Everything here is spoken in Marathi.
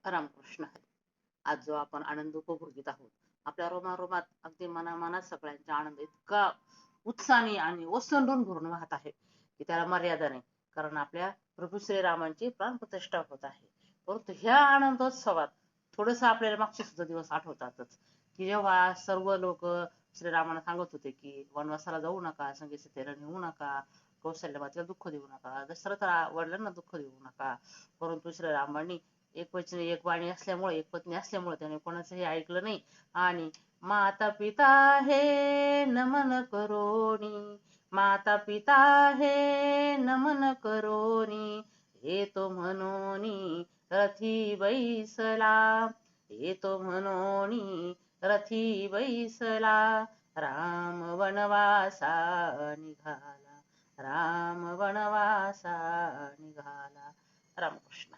रामकृष्ण हरी. आज जो आपण आनंद उपभोगीत आहोत, आपल्या रोमारोमात अगदी मनामनात सगळ्यांचा आनंद इतका उत्साहाने आणि ओसंडून भरून वाहत आहे की त्याला मर्यादा नाही. कारण आपल्या प्रभू श्रीरामांची प्राणप्रतिष्ठा होत आहे. परंतु ह्या आनंदोत्सवात थोडस आपल्याला मागचे सुद्धा दिवस आठवतातच, की जेव्हा सर्व लोक श्रीरामाला सांगत होते की वनवासाला जाऊ नका, संगी सीतेला नेऊ नका, कौशल्य मातेला दुःख देऊ नका, दशरथ वडिलांना दुःख देऊ नका. परंतु श्रीरामांनी एक वचन एक वाणी असल्यामुळे, एक पत्नी असल्यामुळे त्याने कोणाचंही ऐकलं नाही. आणि माता पिता हे नमन करोनी, माता पिता हे नमन करोनी, हे तो म्हणोनी रथी बैसला, हे तो म्हणोनी रथी बैसला, राम वनवासा निघाला, राम वनवासा निघाला. रामकृष्ण.